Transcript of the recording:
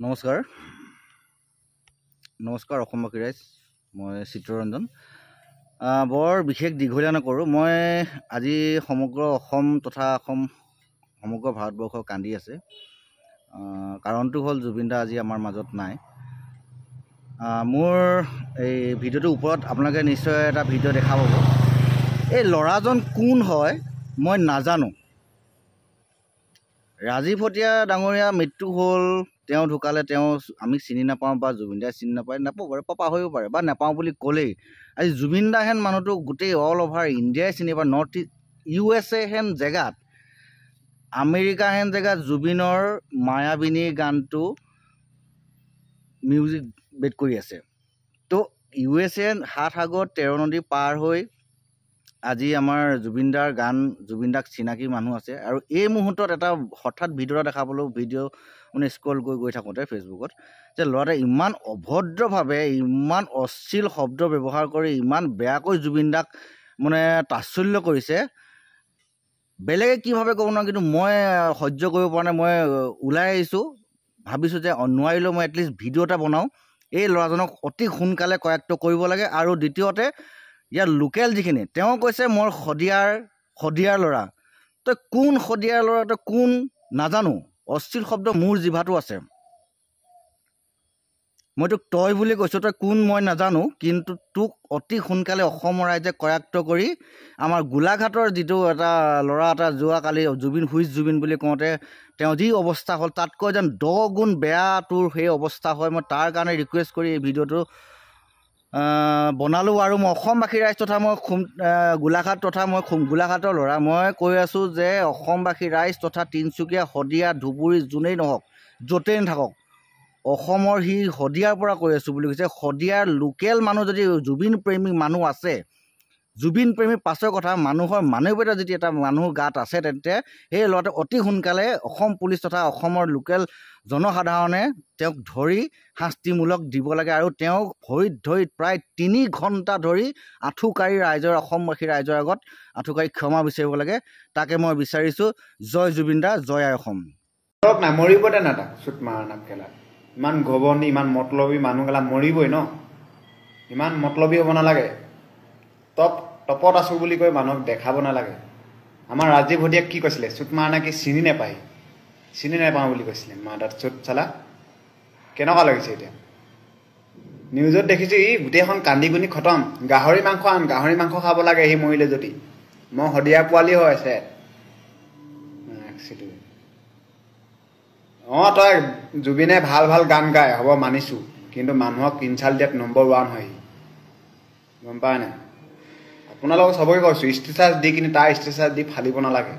নমস্কাৰ অসমবাসী ৰাইজ মই চিত্ৰৰঞ্জন বৰ বিশেষ দীঘলীয়া নকৰোঁ মই আজি সমগ্ৰ অসম তথা সমগ্ৰ ভাৰতবৰ্ষ কান্দি আছে কাৰণটো হ'ল জুবিন দা আজি আমাৰ মাজত নাই মোৰ এই ভিডিঅ'টোৰ ওপৰত আপোনালোকে নিশ্চয় এটা ভিডিঅ' দেখা পাব এই ল'ৰাজন কোন হয় মই নাজানো ৰাজীৱ হতীয়া ডাঙৰীয়া মৃত্যু হ'ল তেওঁ ঢুকালে তেওঁ আমি চিনি নাপাওঁ বা জুবিন দাই চিনি নাপাব পাৰে পাহৰিব পাৰে বা নাপাওঁ বুলি ক'লেই আজি জুবিন দা হেন মানুহটো গোটেই অল অভাৰ ইণ্ডিয়াই চিনি পায় নৰ্থ ইষ্ট USA হেন জেগাত আমেৰিকা হেন জেগাত জুবিনৰ মায়াবিনী গানটো মিউজিক বেড কৰি আছে তো USA 7 সাগৰ 13 নদী পাৰ হৈ আজি আমাৰ জুবিন দাৰ গান জুবিন দাক চিনাকি মানুহ আছে আৰু এই মুহূৰ্তত এটা হঠাৎ ভিডিঅ' দেখা পালোঁ ভিডিঅ' মানে স্ক্ৰল গৈ থাকোঁতে ফেচবুকত যে ল'ৰাটোৱে ইমান অভদ্ৰভাৱে ইমান অশ্লীল শব্দ ব্যৱহাৰ কৰি ইমান বেয়াকৈ জুবিন দাক মানে তাচ্ছল্য কৰিছে বেলেগে কি ভাবে ক'ব নোৱাৰোঁ কিন্তু মই সহ্য কৰিব পৰা নাই মই ওলাই আহিছোঁ ভাবিছোঁ যে নোৱাৰিলেও মই এটলিষ্ট ভিডিঅ' এটা বনাওঁ এই ল'ৰাজনক অতি সোনকালে কৰায়ত্ব কৰিব লাগে আৰু দ্বিতীয়তে ইয়াৰ লোকেল যিখিনি তেওঁ কৈছে মোৰ শদিয়াৰ ল'ৰা তই কোন শদিয়াৰ ল'ৰা তই কোন নাজানো অশ্লীল শব্দ মোৰ জিভাটো আছে মই তোক তই বুলি কৈছোঁ তই কোন মই নাজানো কিন্তু তোক অতি সোনকালে অসমৰ ৰাইজে কৰায়ত্ব কৰি আমাৰ গোলাঘাটৰ যিটো এটা ল'ৰা এটা যোৱাকালি জুবিন বুলি কওঁতে তেওঁ যি অৱস্থা হ'ল তাতকৈ যেন 10 গুণ বেয়া তোৰ সেই অৱস্থা হয় মই তাৰ কাৰণে ৰিকুৱেষ্ট কৰি এই ভিডিঅ'টো বনালোঁ আৰু মই অসমবাসী ৰাইজ তথা মই গোলাঘাট তথা মই গোলাঘাটৰ ল'ৰা মই কৈ আছোঁ যে অসমবাসী ৰাইজ তথা তিনিচুকীয়া শদিয়া ধুবুৰী যোনেই নহওক য'তেই নাথাকক অসমৰ সি শদিয়াৰ পৰা কৈ আছোঁ বুলি কৈছে শদিয়াৰ লোকেল মানুহ যদি জুবিন প্ৰেমী মানুহ আছে জুবিন প্ৰেমী পাছৰ কথা মানুহৰ মানৱীয়তা যদি এটা মানুহ গাত আছে তেন্তে সেই ল'ৰাটো অতি সোনকালে অসম পুলিচ তথা অসমৰ লোকেল জনসাধাৰণে তেওঁক ধৰি শাস্তিমূলক দিব লাগে আৰু তেওঁক ভৰিত ধৰি প্ৰায় 3 ঘণ্টা ধৰি আঁঠুকাঢ়ি অসমবাসী ৰাইজৰ আগত আঁঠুকাঢ়ি ক্ষমা বিচাৰিব লাগে তাকে মই বিচাৰিছোঁ জয় জুবিন দা জয় আই অসম মৰিব দে না তাক চুট মাৰা নাম খেলা ইমান ঘবনি ইমান মতলবী মানুহগেলা মৰিবই ন ইমান মতলবী হ'ব নালাগে টপত আছো বুলি কৈ মানুহক দেখাব নালাগে আমাৰ ৰাজীৱ হতীয়াক কি কৈছিলে চুট মাৰা নাকি চিনি নাপাওঁ বুলি কৈছিলে মাদাৰ চুট চালা কেনেকুৱা লাগিছে এতিয়া নিউজত দেখিছোঁ ই গোটেইখন কান্দি কুনি খতম গাহৰি মাংস খাব লাগে সি মৰিলে যদি মই শদিয়া পোৱালি হৈ আছে তই জুবিনে ভাল গান গায় হ'ব মানিছোঁ কিন্তু মানুহক ইনচাল্ট দিয়াত নম্বৰ 1 হয় গম পায় নাই আপোনালোকক চবকে কৈছোঁ ষ্টেটাছ দি কিনি তাৰ ষ্টেটাছ দি ফালিব নালাগে